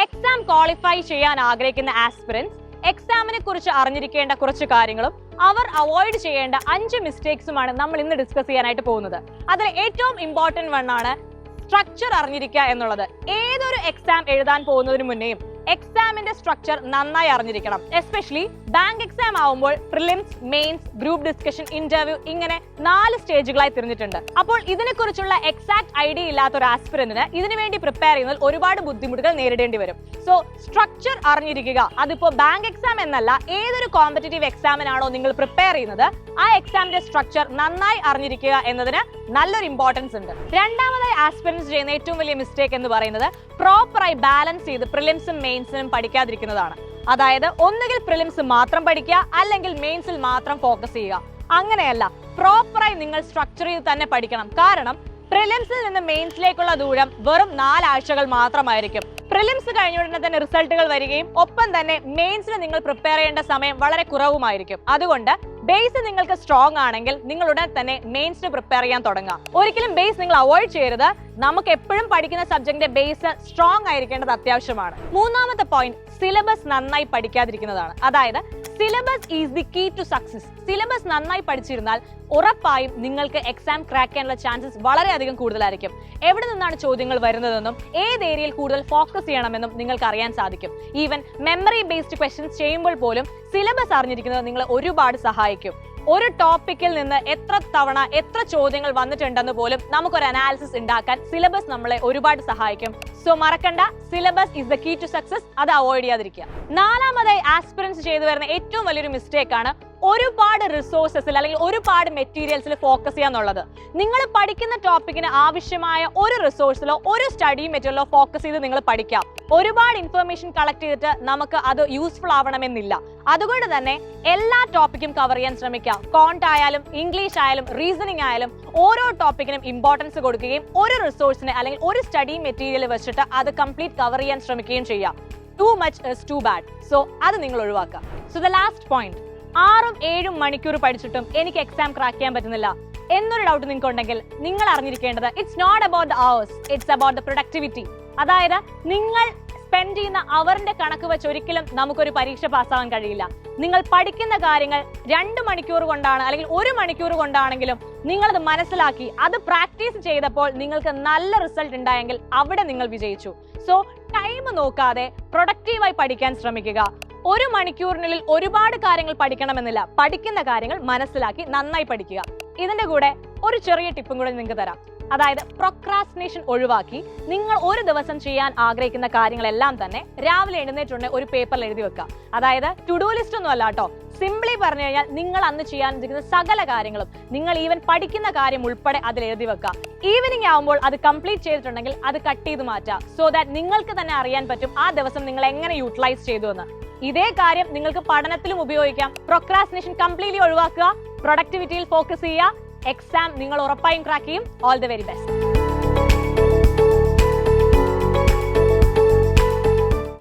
Exam qualify ചെയ്യാൻ ആഗ്രഹിക്കുന്ന aspirants എക്സാമിനെ കുറിച്ച് അറിഞ്ഞിരിക്കേണ്ട കുറച്ച് കാര്യങ്ങളും അവർ അവോയ്ഡ് ചെയ്യേണ്ട 5 മിസ്റ്റേക്സുമാണ് നമ്മൾ ഇന്ന് ഡിസ്കസ് ചെയ്യാനായിട്ട് പോകുന്നത്. അതിൽ ഏറ്റവും ഇമ്പോർട്ടന്റ് വണ്ണാണ് സ്ട്രക്ചർ അറിഞ്ഞിരിക്കുക എന്നുള്ളത്. ഏതൊരു എക്സാം എഴുതാൻ പോകുന്നതിന് മുന്നേയും എക്സാമിന്റെ സ്ട്രക്ചർ നന്നായി അറിഞ്ഞിരിക്കണം. എസ്പെഷ്യലി ബാങ്ക് എക്സാം ആവുമ്പോൾ prelims, mains, group discussion, interview ഇങ്ങനെ 4 സ്റ്റേജുകളായി തിരിഞ്ഞിട്ടുണ്ട്. അപ്പോൾ ഇതിനെക്കുറിച്ചുള്ള എക്സാക്ട് ഐഡിയ ഇല്ലാത്ത ഒരു ആസ്പിറന്റിന് ഇതിനു വേണ്ടി പ്രിപ്പയർ ചെയ്യുന്നതിൽ ഒരുപാട് ബുദ്ധിമുട്ടുകൾ നേരിടേണ്ടി വരും. സോ സ്ട്രക്ചർ അറിഞ്ഞിരിക്കുക. അതിപ്പോ ബാങ്ക് എക്സാം എന്നല്ല, ഏതൊരു കോമ്പറ്റേറ്റീവ് എക്സാമിനാണോ നിങ്ങൾ പ്രിപ്പയർ ചെയ്യുന്നത് ആ എക്സാമിന്റെ സ്ട്രക്ചർ നന്നായി അറിഞ്ഞിരിക്കുക എന്നതിന് നല്ലൊരു ഇമ്പോർട്ടൻസ് ഉണ്ട്. രണ്ടാമതായി ആസ്പിറൻസ് ചെയ്യുന്ന ഏറ്റവും വലിയ മിസ്റ്റേക്ക് എന്ന് പറയുന്നത് പ്രോപ്പറായി ബാലൻസ് ചെയ്ത് പ്രിലിംസും മെയിൻസിനും പഠിക്കാതിരിക്കുന്നതാണ്. അതായത് ഒന്നുകിൽ പ്രിലിംസ് മാത്രം പഠിക്കുക, അല്ലെങ്കിൽ മെയിൻസിൽ മാത്രം ഫോക്കസ് ചെയ്യുക. അങ്ങനെയല്ല, പ്രോപ്പറായി നിങ്ങൾ സ്ട്രക്ചർ ചെയ്ത് തന്നെ പഠിക്കണം. കാരണം പ്രിലിംസിൽ നിന്ന് മെയിൻസിലേക്കുള്ള ദൂരം വെറും 4 ആഴ്ചകൾ മാത്രമായിരിക്കും. പ്രിലിംസ് കഴിഞ്ഞ ഉടനെ തന്നെ റിസൾട്ടുകൾ വരികയും ഒപ്പം തന്നെ മെയിൻസിന് നിങ്ങൾ പ്രിപ്പയർ ചെയ്യേണ്ട സമയം വളരെ കുറവുമായിരിക്കും. അതുകൊണ്ട് ബേസ് നിങ്ങൾക്ക് സ്ട്രോങ് ആണെങ്കിൽ നിങ്ങൾ ഉടൻ തന്നെ മെയിൻസിന് പ്രിപ്പയർ ചെയ്യാൻ തുടങ്ങാം. ഒരിക്കലും ബേസ് നിങ്ങൾ അവോയ്ഡ് ചെയ്യരുത്. നമുക്ക് എപ്പോഴും പഠിക്കുന്ന സബ്ജക്റ്റിന്റെ ബേസ് സ്ട്രോങ് ആയിരിക്കേണ്ടത് അത്യാവശ്യമാണ്. മൂന്നാമത്തെ പോയിന്റ് സിലബസ് നന്നായി പഠിക്കാതിരിക്കുന്നതാണ്. അതായത് syllabus is the key to success. Syllabus നന്നായി പഠിച്ചിരുന്നാൽ ഉറപ്പായും നിങ്ങൾക്ക് എക്സാം ക്രാക്ക് ചെയ്യാനുള്ള ചാൻസസ് വളരെയധികം കൂടുതലായിരിക്കും. എവിടെ നിന്നാണ് ചോദ്യങ്ങൾ വരുന്നതെന്നും ഏത് ഏരിയയിൽ കൂടുതൽ ഫോക്കസ് ചെയ്യണമെന്നും നിങ്ങൾക്ക് അറിയാൻ സാധിക്കും. ഈവൻ മെമ്മറി ബേസ്ഡ് ക്വസ്റ്റ്യൻസ് ചെയ്യുമ്പോൾ പോലും സിലബസ് അറിഞ്ഞിരിക്കുന്നത് നിങ്ങളെ ഒരുപാട് സഹായിക്കും. ഒരു ടോപ്പിക്കിൽ നിന്ന് എത്ര തവണ എത്ര ചോദ്യങ്ങൾ വന്നിട്ടുണ്ടെന്ന് പോലും നമുക്കൊരു അനാലിസിസ് ഉണ്ടാക്കാൻ സിലബസ് നമ്മളെ ഒരുപാട് സഹായിക്കും. സോ മറക്കണ്ട, syllabus is the key to success. അത് അവോയ്ഡ് ചെയ്യാതിരിക്കുക. നാലാമതായി ആസ്പിറൻസ് ചെയ്തു വരുന്ന ഏറ്റവും വലിയൊരു മിസ്റ്റേക്ക് ആണ് ഒരുപാട് റിസോഴ്സസിൽ അല്ലെങ്കിൽ ഒരുപാട് മെറ്റീരിയൽസിൽ ഫോക്കസ് ചെയ്യാന്നുള്ളത്. നിങ്ങൾ പഠിക്കുന്ന ടോപ്പിക്കിന് ആവശ്യമായ ഒരു റിസോഴ്സിലോ ഒരു സ്റ്റഡി മെറ്റീരിയലോ ഫോക്കസ് ചെയ്ത് നിങ്ങൾ പഠിക്കാം. ഒരുപാട് ഇൻഫർമേഷൻ കളക്ട് ചെയ്തിട്ട് നമുക്ക് അത് യൂസ്ഫുൾ ആവണമെന്നില്ല. അതുകൊണ്ട് തന്നെ എല്ലാ ടോപ്പിക്കും കവർ ചെയ്യാൻ ശ്രമിക്കാം. കോണ്ട് ആയാലും ഇംഗ്ലീഷ് ആയാലും റീസണിംഗ് ആയാലും ഓരോ ടോപ്പിക്കിനും ഇമ്പോർട്ടൻസ് കൊടുക്കുകയും ഒരു റിസോഴ്സിനെ അല്ലെങ്കിൽ ഒരു സ്റ്റഡി മെറ്റീരിയൽ വെച്ചിട്ട് അത് കംപ്ലീറ്റ് കവർ ചെയ്യാൻ ശ്രമിക്കുകയും ചെയ്യാം. Too much is too bad. So അത് നിങ്ങൾ ഒഴിവാക്കുക. സോ ദ ലാസ്റ്റ് പോയിന്റ്, 6-7 മണിക്കൂർ പഠിച്ചിട്ടും എനിക്ക് എക്സാം ക്രാക്ക് ചെയ്യാൻ പറ്റുന്നില്ല എന്നൊരു ഡൗട്ട് നിങ്ങൾക്ക് ഉണ്ടെങ്കിൽ നിങ്ങൾ അറിഞ്ഞിരിക്കേണ്ടത് it's not about the hours, it's about the productivity. അതായത് നിങ്ങൾ സ്പെൻഡ് ചെയ്യുന്ന അവറിന്റെ കണക്ക് വെച്ച് ഒരിക്കലും നമുക്കൊരു പരീക്ഷ പാസ്സാവാൻ കഴിയില്ല. നിങ്ങൾ പഠിക്കുന്ന കാര്യങ്ങൾ 2 മണിക്കൂർ കൊണ്ടാണ് അല്ലെങ്കിൽ 1 മണിക്കൂർ കൊണ്ടാണെങ്കിലും നിങ്ങളത് മനസ്സിലാക്കി അത് പ്രാക്ടീസ് ചെയ്തപ്പോൾ നിങ്ങൾക്ക് നല്ല റിസൾട്ട് ഉണ്ടായെങ്കിൽ അവിടെ നിങ്ങൾ വിജയിച്ചു. സോ ടൈം നോക്കാതെ പ്രൊഡക്റ്റീവായി പഠിക്കാൻ ശ്രമിക്കുക. 1 മണിക്കൂറിനുള്ളിൽ ഒരുപാട് കാര്യങ്ങൾ പഠിക്കണമെന്നില്ല. പഠിക്കുന്ന കാര്യങ്ങൾ മനസ്സിലാക്കി നന്നായി പഠിക്കുക. ഇതിന്റെ കൂടെ ഒരു ചെറിയ ടിപ്പും കൂടെ നിങ്ങൾക്ക് തരാം. അതായത് പ്രൊക്രാസ്റ്റിനേഷൻ ഒഴിവാക്കി നിങ്ങൾ ഒരു ദിവസം ചെയ്യാൻ ആഗ്രഹിക്കുന്ന കാര്യങ്ങളെല്ലാം തന്നെ രാവിലെ എഴുന്നേറ്റുണ്ടെ ഒരു പേപ്പറിൽ എഴുതി വെക്കുക. അതായത് ടു ഡു ലിസ്റ്റ് ഒന്നും അല്ല കേട്ടോ. സിംപ്ലി പറഞ്ഞു കഴിഞ്ഞാൽ നിങ്ങൾ അന്ന് ചെയ്യാൻ ഇരിക്കുന്ന സകല കാര്യങ്ങളും നിങ്ങൾ ഈവൻ പഠിക്കുന്ന കാര്യം ഉൾപ്പെടെ അതിൽ എഴുതി വെക്കുക. ഈവനിങ് ആവുമ്പോൾ അത് കംപ്ലീറ്റ് ചെയ്തിട്ടുണ്ടെങ്കിൽ അത് കട്ട് ചെയ്ത് മാറ്റുക. സോ ദാറ്റ് നിങ്ങൾക്ക് തന്നെ അറിയാൻ പറ്റും ആ ദിവസം നിങ്ങൾ എങ്ങനെ യൂട്ടിലൈസ് ചെയ്തു എന്ന്. ഇതേ കാര്യം നിങ്ങൾക്ക് പഠനത്തിലും ഉപയോഗിക്കാം. പ്രൊക്രാസ്റ്റിനേഷൻ കംപ്ലീറ്റ്ലി ഒഴിവാക്കുക, പ്രൊഡക്ടിവിറ്റിയിൽ ഫോക്കസ് ചെയ്യുക. എക്സാം നിങ്ങൾ ഉറപ്പായും ക്രാക്ക് ചെയ്യും. All the very best.